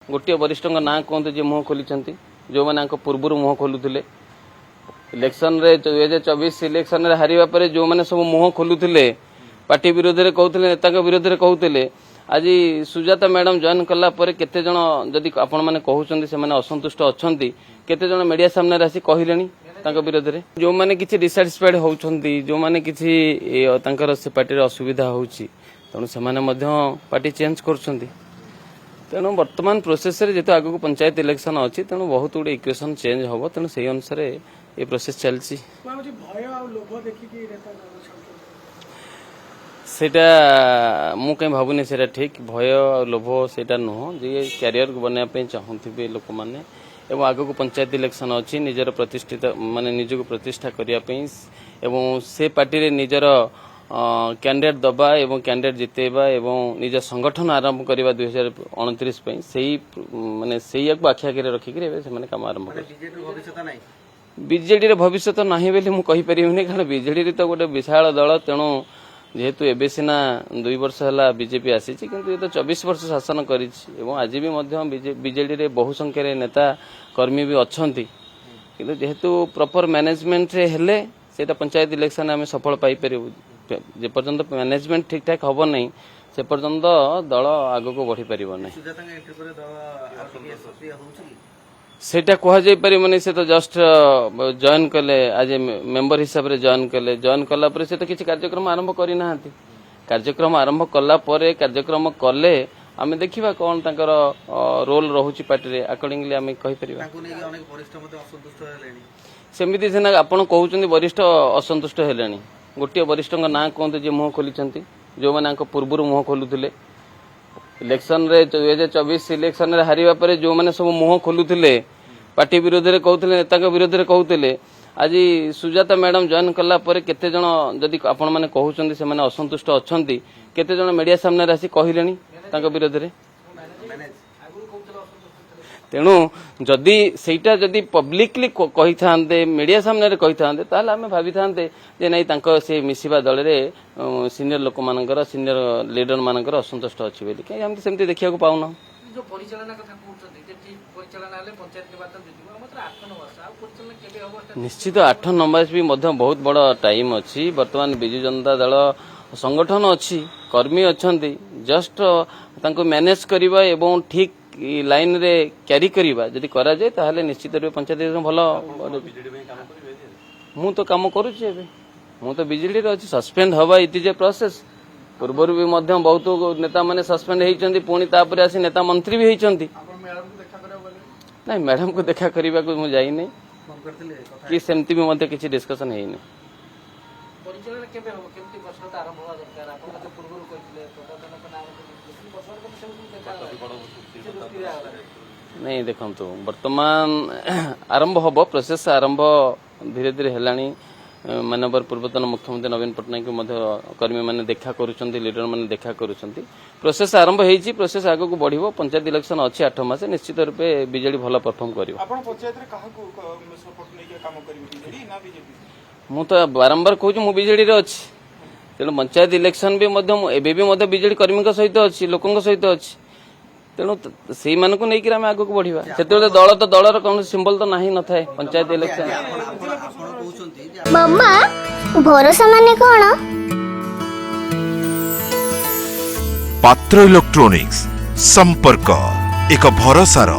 गोटे वरिष्ठ ना कहते जी मुह खोली जो मैंने पूर्व मुह खोलुले इलेक्शन रे 2024 इलेक्शन रे हारिबा परे जो मैंने सब मुह खोलुले पार्टी विरोध में कहते नेता विरोध में कहते आज सुजाता मैडम जॉइन कला परे केते जन जदि आपण माने कहउछन्ती से माने असंतुष्ट अछन्ती केते जन मीडिया सामने आसी कहिलेनी तांका विरोध रे जो माने किछि डिसैटिस्फाइड होउछन्ती जो माने किछि तांकर से पार्टी रे असुविधा होउछि तणु से माने मध्य पार्टी चेंज करछन्ती तेणु वर्तमान प्रोसेस रे जेतो आगु पंचायत इलेक्शन अछि तेणु बहुत गुडे इक्वेशन चेंज होबो तेणु सेही अनुसार ए प्रोसेस चलछि भय आ लोभ देखि कि नेता सेटा मु कहीं भावुनी सेटा ठीक भय लोभ सेटा नुह जे कैरियर बनवाई चाहूबे लोक मैंने एवं आगक पंचायत इलेक्शन अच्छी निजर प्रतिष्ठित माने निजक प्रतिष्ठा करने से पार्टी रे निजर कैंडिडेट दबा एवं कैंडिडेट जितेबा एवं निज संगठन आरंभ करने 2029 माने से आखि आगे रखिक काम आरंभ कर बीजेडी भविष्य तो नहीं बोली मुझे कारण बीजेडी तो गोटे विशाल दल तेणु जेहेतु एबे सिना 2 वर्ष है बीजेपी आसी किंतु ये तो 24 वर्ष शासन कर आज भी बीजेडी रे बहु संख्या रे नेता कर्मी भी अच्छी किंतु जेहेतु प्रॉपर मैनेजमेंट रे हेले सेटा पंचायत इलेक्शन आम सफल पाई जे पर्यंत मैनेजमेंट ठीक ठाक हम नहीं से पर्यंत दल आग को बढ़ी पार नहीं सेटा कह जाई पारिबनी से तो जस्ट जॉइन कले आज मेंबर हिसाब रे जॉइन कला परे से तो किसी कार्यक्रम आरंभ करी नाहंती कार्यक्रम आरंभ कला परे कार्यक्रम कले आमे देखिबा कोन तांकर रोल रहूची पार्टी रे अकॉर्डिंगली आमे कहि परिबा ताको नै अनेक वरिष्ठ मध्ये असंतुष्ट हेलेनी सेमिति सेना आपण कहउचंदी वरिष्ठ असंतुष्ट हेलेनी गोटे वरिष्ठ ना कहते जे मुह खोली जो मैंने पूर्व मुह खोलुले इलेक्शन रे 2024 इलेक्शन रे हारिबा परे जो मैंने सब मुह खोलुले पार्टी विरोध में कहते नेता विरोध में कहते आज सुजाता मैडम जॉइन कला परे केते जन जदि आपण माने कहउछन्ती से माने असंतुष्ट अछन्ती केते जन मीडिया सामने आसी कहिलेनी तांका विरोध रे तेणु जदि सेटा जदि पब्लिकली कही थांते मीडिया सामने कही थांते ताले आमे भाबी थांते जे नै तांको से मिसिबा दल रे सीनियर लोक मानकर सीनियर लीडर मानकर असंतुष्ट अछि बेली के हम सेमति देखिया को पाउना जो परिचालन कथा कहउछन्ती जे ठीक परिचालन आले पंचायत निर्वाचन जितिबो मात्र 8 नंबर आ परिचालन केबे होबो निश्चित 8 नंबर भी मध्य बहुत बड़ टाइम अछि वर्तमान बिजू जनता दल संगठन अछि कर्मी अछन्ती जस्ट तांको मैनेज करबा एवं ठीक लाइन रे कैरी करबा जदि करा जाय ताहले निश्चित रूप पंचायत भलो मु तो काम करू छी एबे मु तो बिजेडी रे अछि सस्पेंड हवा इट इज ए प्रोसेस पूर्वर भी मध्य बहुत नेता माने सस्पेंड हेइचंती पुणी तापर आसी नेता मंत्री भी हेइचंती नहीं मैडम को देखा करबा को मु जाई नै कि सेमती भी मध्य किछि डिस्कशन हेइ नै परिचालन केबे हो केमती वर्षत आरंभ होवा दरकार आपण तो पूर्व कहितले प्रशासन का नाम वर्षत को देखा नहीं देखंतु वर्तमान आरंभ हबो प्रोसेस आरंभ धीरे धीरे हेलानी मानवर पूर्वतन मुख्यमंत्री नवीन पटनायक कर्मी मैंने देखा करुछंती लीडर मैंने देखा करुछंती प्रोसेस आरंभ हेइची प्रोसेस आगो को बढ़िबो पंचायत इलेक्शन अछि 8 मास निश्चित रूपे बीजेडी भलो परफॉर्म करिवो आपण पंचायत रे काहा को सपोर्ट नै के काम करिवो बीजेडी ना बीजेपी मु तो बारंबार कहूँ मु बीजेडी रे अछि तेणु पंचायत इलेक्शन भी एबे भी बीजेडी कर्मी सहित अच्छी लोकों सहित अच्छी तेणु से मानक नहीं आम आगे बढ़ा से दल तो दलर कौन सिंबल तो नहीं न थाए पंचायत इलेक्शन मम्मा भरोसा माने कौन पात्र इलेक्ट्रॉनिक्स संपर्क एक भरोसार